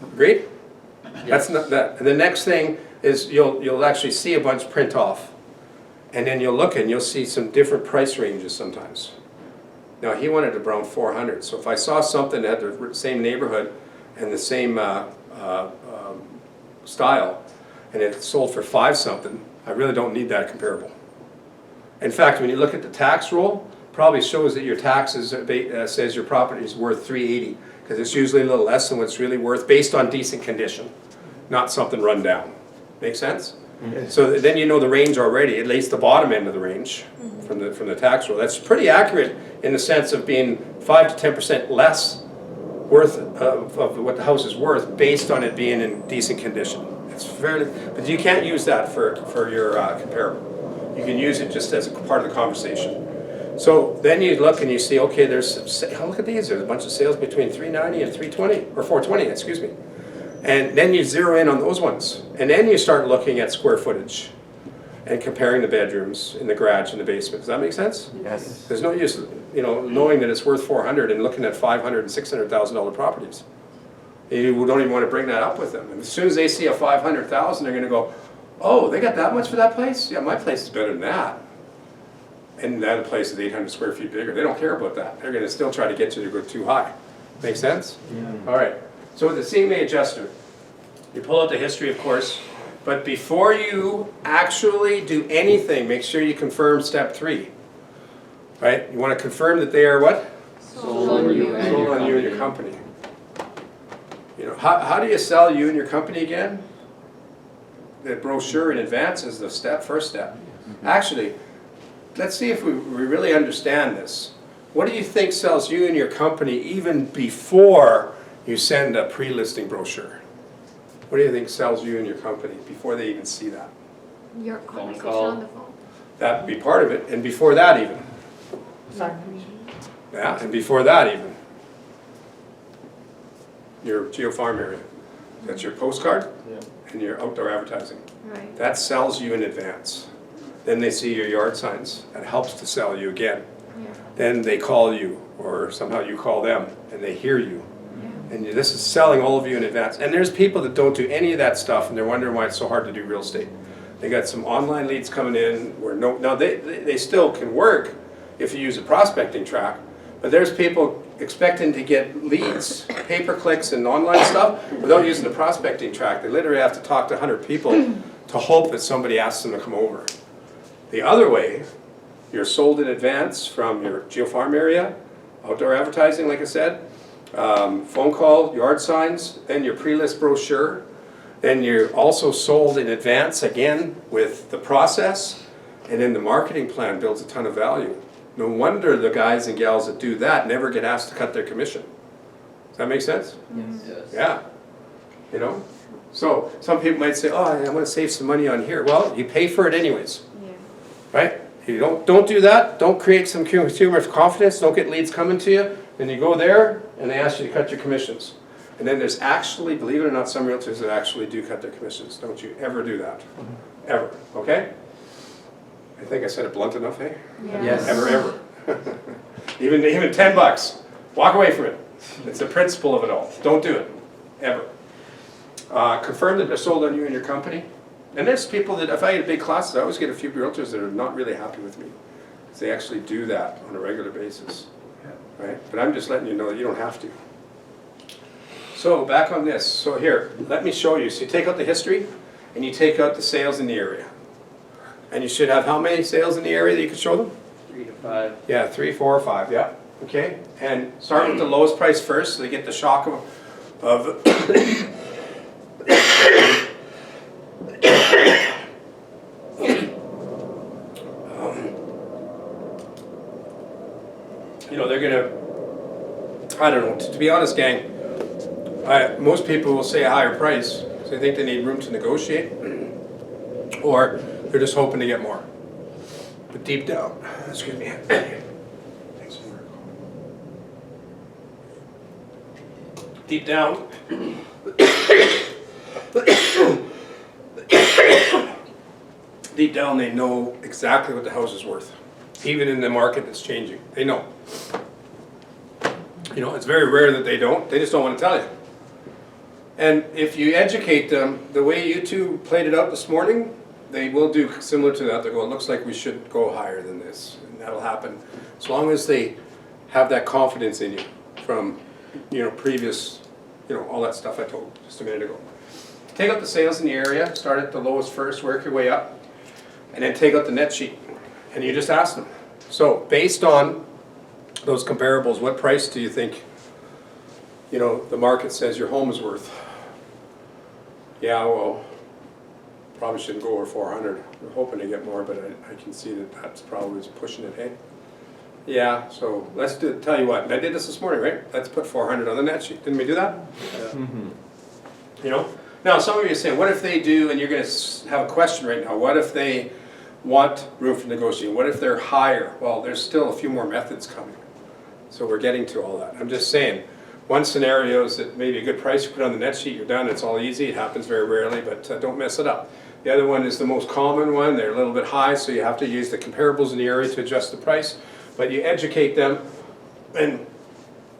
Agreed? That's not that. And the next thing is you'll actually see a bunch print off. And then you'll look and you'll see some different price ranges sometimes. Now he wanted around 400. So if I saw something that had the same neighborhood and the same style, and it sold for 5 something, I really don't need that comparable. In fact, when you look at the tax roll, probably shows that your taxes says your property is worth 380, because it's usually a little less than what's really worth based on decent condition, not something run down. Make sense? Mm-hmm. So then you know the range already, at least the bottom end of the range from the tax roll. That's pretty accurate in the sense of being 5 to 10% less worth of what the house is worth based on it being in decent condition. It's fairly, but you can't use that for your comparable. You can use it just as a part of the conversation. So then you look and you see, okay, there's look at these. There's a bunch of sales between 390 and 320 or 420, excuse me. And then you zero in on those ones, and then you start looking at square footage and comparing the bedrooms in the garage and the basement. Does that make sense? Yes. There's no use, knowing that it's worth 400 and looking at $500,000 and $600,000 properties. You don't even want to bring that up with them. And as soon as they see a 500,000, they're going to go, "Oh, they got that much for that place? Yeah, my place is better than that." And that place is 800 square feet bigger. They don't care about that. They're going to still try to get you to go too high. Make sense? Yeah. All right. So with the CMA adjuster, you pull out the history, of course, but before you actually do anything, make sure you confirm step 3. Right? You want to confirm that they are what? Sold on you and your company. How do you sell you and your company again? The brochure in advance is the first step. Actually, let's see if we really understand this. What do you think sells you and your company even before you send a pre-listing brochure? What do you think sells you and your company before they even see that? Your conversation call. on the phone. That would be part of it, and before that even. Yeah, and before that even. Your GeoFarm area. That's your postcard and your outdoor advertising. Right. That sells you in advance. Then they see your yard signs. That helps to sell you again. Yeah. Then they call you, or somehow you call them, and they hear you. Yeah. And this is selling all of you in advance. And there's people that don't do any of that stuff, and they're wondering why it's so hard to do real estate. They got some online leads coming in where now they still can work if you use a prospecting track, but there's people expecting to get leads, pay-per-clicks and online stuff without using the prospecting track. They literally have to talk to 100 people to hope that somebody asks them to come over. The other way, you're sold in advance from your GeoFarm area, outdoor advertising, like I said, phone call, yard signs, then your pre-list brochure. Then you're also sold in advance again with the process, and then the marketing plan builds a ton of value. No wonder the guys and gals that do that never get asked to cut their commission. Does that make sense? Yes. Yeah. So some people might say, "Oh, I want to save some money on here." Well, you pay for it anyways, Yeah. right? You don't do that. Don't create some consumer confidence. Don't get leads coming to you. Then you go there and they ask you to cut your commissions. And then there's actually, believe it or not, some realtors that actually do cut their commissions. Don't you ever do that. Ever. Okay? I think I said it blunt enough, hey? Yeah. Yes. Ever. even $10. Walk away from it. It's the principle of it all. Don't do it. Ever. Confirm that they're sold on you and your company. And there's people that, if I get big classes, I always get a few realtors that are not really happy with me. Because they actually do that on a regular basis. Right? But I'm just letting you know that you don't have to. So back on this. So here, let me show you. So you take out the history and you take out the sales in the area. And you should have how many sales in the area that you can show them? 3 to 5. Yeah, 3, 4, or 5, yeah. Okay, and start with the lowest price first so they get the shock of they're gonna, I don't know, to be honest, gang, most people will say a higher price because they think they need room to negotiate, or they're just hoping to get more. But deep down, excuse me. Deep down, deep down they know exactly what the house is worth, even in the market that's changing. They know. It's very rare that they don't. They just don't want to tell you. And if you educate them, the way you two played it out this morning, they will do similar to that. They'll go, it looks like we should go higher than this. And that'll happen as long as they have that confidence in you from, previous, all that stuff I told just a minute ago. Take out the sales in the area, start at the lowest first, work your way up, and then take out the net sheet. And you just ask them. So based on those comparables, what price do you think, the market says your home is worth? Yeah, well, probably shouldn't go over 400. We're hoping to get more, but I can see that that's probably pushing it, hey? Yeah, so let's tell you what, I did this morning, right? Let's put 400 on the net sheet. Didn't we do that? Yeah. Now some of you say, what if they do, and you're going to have a question right now, what if they want room for negotiating? What if they're higher? Well, there's still a few more methods coming. So we're getting to all that. I'm just saying, one scenario is that maybe a good price, you put on the net sheet, you're done, it's all easy, it happens very rarely, but don't mess it up. The other one is the most common one, they're a little bit high, so you have to use the comparables in the area to adjust the price. But you educate them and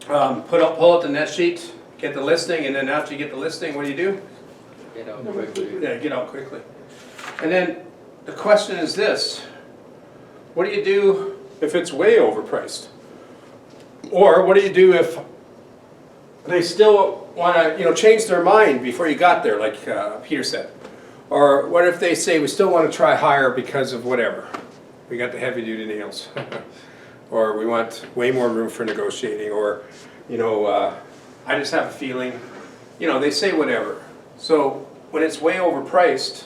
pull out the net sheet, get the listing, and then after you get the listing, what do? Get out quickly. Yeah, get out quickly. And then the question is this, what do you do if it's way overpriced? Or what do you do if they still want to, change their mind before you got there, like Peter said? Or what if they say, we still want to try higher because of whatever? We got the heavy duty nails. Or we want way more room for negotiating, or, I just have a feeling, they say whatever. So when it's way overpriced,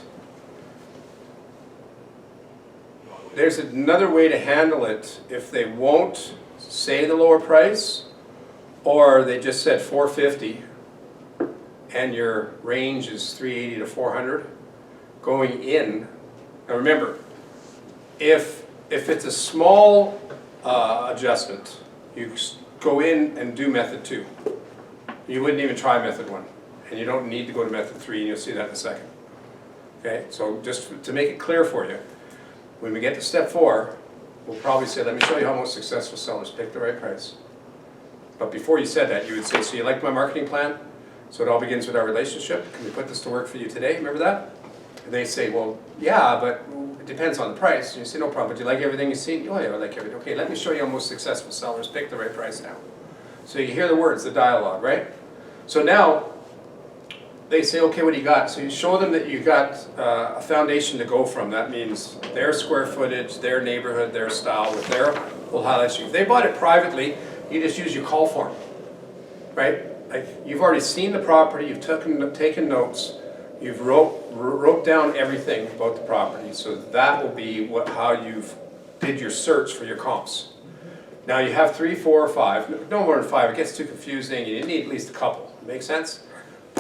there's another way to handle it if they won't say the lower price, or they just said 450 and your range is 380 to 400 going in. Now remember, if it's a small adjustment, you go in and do method 2. You wouldn't even try method 1, and you don't need to go to method 3, and you'll see that in a second. Okay, so just to make it clear for you, when we get to step 4, we'll probably say, let me show you how most successful sellers pick the right price. But before you said that, you would say, so you like my marketing plan? So it all begins with our relationship. Can we put this to work for you today? Remember that? And they say, well, yeah, but it depends on the price. And you say, no problem. Do you like everything you see? Oh, yeah, I like everything. Okay, let me show you how most successful sellers pick the right price now. So you hear the words, the dialogue, right? So now, they say, okay, what do you got? So you show them that you got a foundation to go from. That means their square footage, their neighborhood, their style, with their whole highlights. If they bought it privately, you just use your call form, right? Like, you've already seen the property, you've taken notes, you've wrote down everything about the property. So that will be how you've did your search for your comps. Now you have 3, 4, or 5, no more than 5. It gets too confusing. You need at least a couple. Make sense?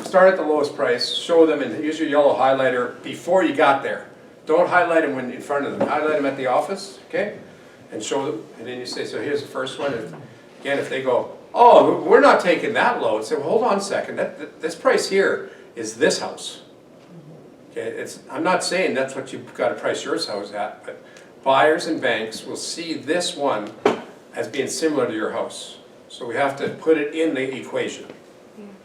Start at the lowest price, show them, and use your yellow highlighter before you got there. Don't highlight them when in front of them. Highlight them at the office, okay? And show them, and then you say, so here's the first one. And again, if they go, oh, we're not taking that low, say, well, hold on a second. This price here is this house. Okay, I'm not saying that's what you've got to price your house at, but buyers and banks will see this one as being similar to your house. So we have to put it in the equation.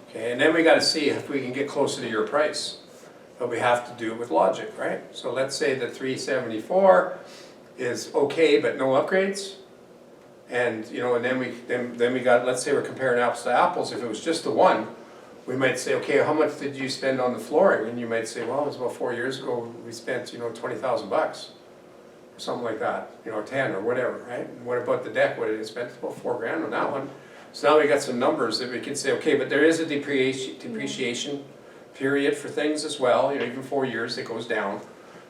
Okay, and then we got to see if we can get closer to your price. But we have to do it with logic, right? So let's say the 374 is okay, but no upgrades. And and then we got, let's say we're comparing apples to apples. If it was just the one, we might say, okay, how much did you spend on the flooring? And you might say, well, it was about 4 years ago. We spent $20,000 or something like that, or 10 or whatever, right? And what about the deck? What did it spend? About $4,000 on that one. So now we got some numbers that we can say, okay, but there is a depreciation period for things as well. Even 4 years it goes down.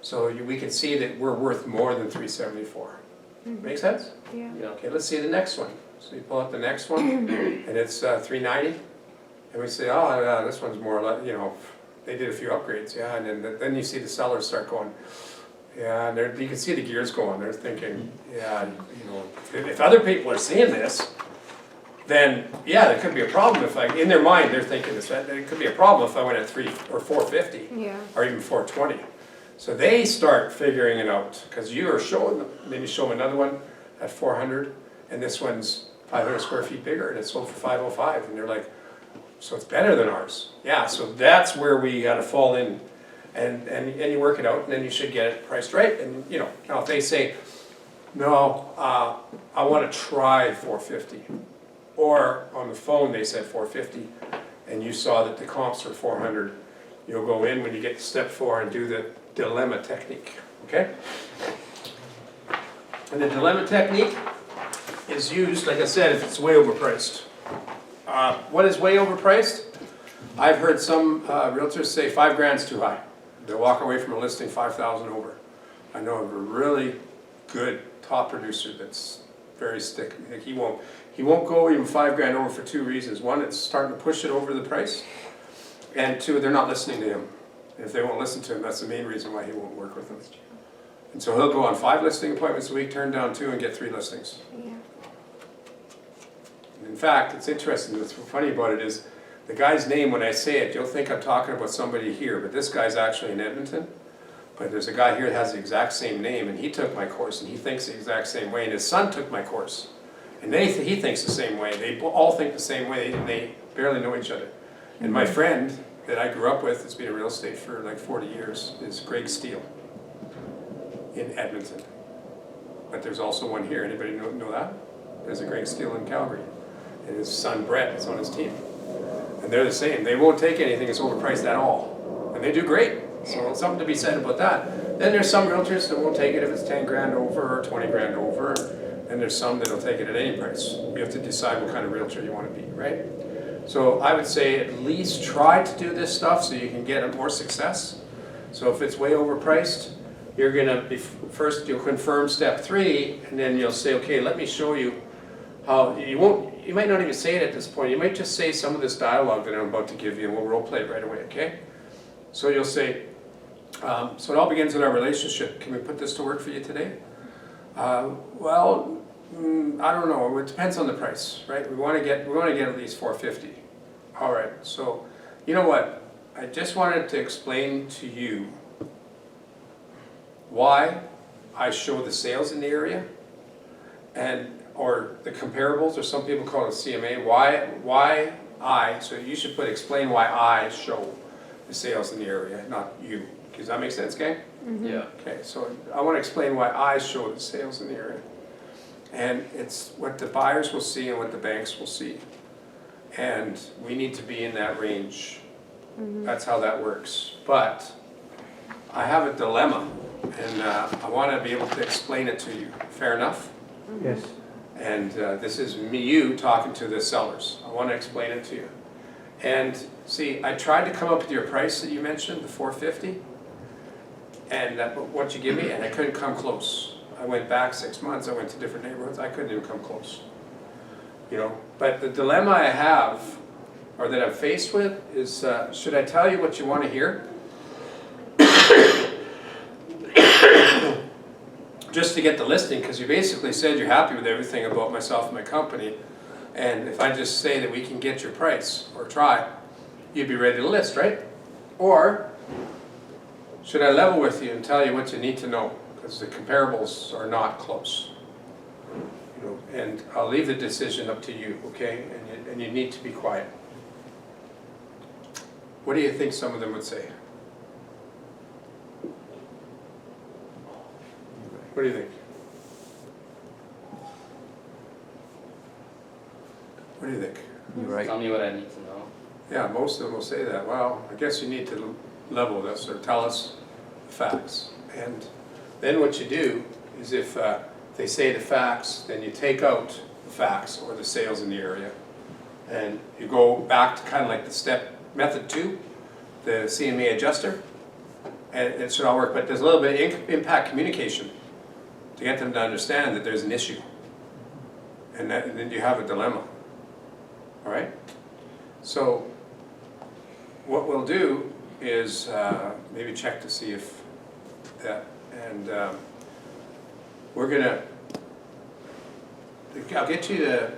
So we can see that we're worth more than 374. Make sense? Yeah. Okay, let's see the next one. So you pull up the next one, and it's 390, and we say, oh, yeah, this one's more like, they did a few upgrades, yeah, and then you see the sellers start going, yeah, and you can see the gears going. They're thinking, yeah, if other people are seeing this, then yeah, there could be a problem if in their mind they're thinking this. There could be a problem if I went at 3 or 450, Yeah. or even 420. So they start figuring it out because you are showing them. Then you show them another one at 400, and this one's 500 square feet bigger, and it's sold for 505, and they're like, So it's better than ours. Yeah, so that's where we gotta fall in and you work it out, and then you should get it priced right. And, you know, now if they say, no, I wanna try 450. Or on the phone, they said 450, and you saw that the comps were 400, you'll go in when you get to step 4 and do the dilemma technique, okay? And the dilemma technique is used, like I said, if it's way overpriced. What is way overpriced? I've heard some realtors say 5 grand's too high. They'll walk away from a listing 5,000 over. I know of a really good top producer that's very sticky. Like he won't go even 5 grand over for 2 reasons. One, it's starting to push it over the price, and 2, they're not listening to him. And if they won't listen to him, that's the main reason why he won't work with them. And so he'll go on 5 listing appointments a week, turn down 2, and get 3 listings. Yeah. In fact, it's interesting, what's funny about it is, the guy's name, when I say it, you'll think I'm talking about somebody here, but this guy's actually in Edmonton. But there's a guy here that has the exact same name, and he took my course, and he thinks the exact same way, and his son took my course. And he thinks the same way, they all think the same way, and they barely know each other. And my friend that I grew up with, that's been in real estate for like 40 years, is Greg Steele in Edmonton. But there's also one here, anybody know that? There's a Greg Steele in Calgary. And his son Brett is on his team. And they're the same. They won't take anything that's overpriced at all. And they do great. So something to be said about that. Then there's some realtors that won't take it if it's 10 grand over or 20 grand over. And there's some that'll take it at any price. You have to decide what kind of realtor you want to be, right? So I would say at least try to do this stuff so you can get more success. So if it's way overpriced, you're gonna be, first you'll confirm step 3, and then you'll say, okay, let me show you how, you might not even say it at this point, you might just say some of this dialogue that I'm about to give you, and we'll role play it right away, okay? So you'll say, so it all begins with our relationship. Can we put this to work for you today? Well, I don't know, it depends on the price, right? We wanna get at least 450. All right, so, you know what? I just wanted to explain to you why I show the sales in the area, or the comparables, or some people call it CMA, why I, so you should put explain why I show the sales in the area, not you. Does that make sense, gang? Yeah. Okay, so I want to explain why I show the sales in the area. And it's what the buyers will see and what the banks will see. And we need to be in that range. That's how that works. But I have a dilemma, and I want to be able to explain it to you. Fair enough? Yes. And this is you talking to the sellers. I want to explain it to you. And see, I tried to come up with your price that you mentioned, the 450, and what you give me, and I couldn't come close. I went back 6 months, I went to different neighborhoods, I couldn't even come close. You know, but the dilemma I have, or that I'm faced with, is should I tell you what you want to hear? Just to get the listing, because you basically said you're happy with everything about myself and my company, and if I just say that we can get your price, or try, you'd be ready to list, right? Or should I level with you and tell you what you need to know, because the comparables are not close. You know, and I'll leave the decision up to you, okay? And you need to be quiet. What do you think some of them would say? What do you think? What do you think? You're right. Tell me what I need to know. Yeah, most of them will say that. Well, I guess you need to level with us or tell us the facts. And then what you do is if they say the facts, then you take out the facts or the sales in the area. And you go back to kind of like the step method 2, the CMA adjuster. And it should all work, but there's a little bit of impact communication to get them to understand that there's an issue. And then you have a dilemma. All right? So what we'll do is maybe check to see if that, and we're gonna, I'll get you to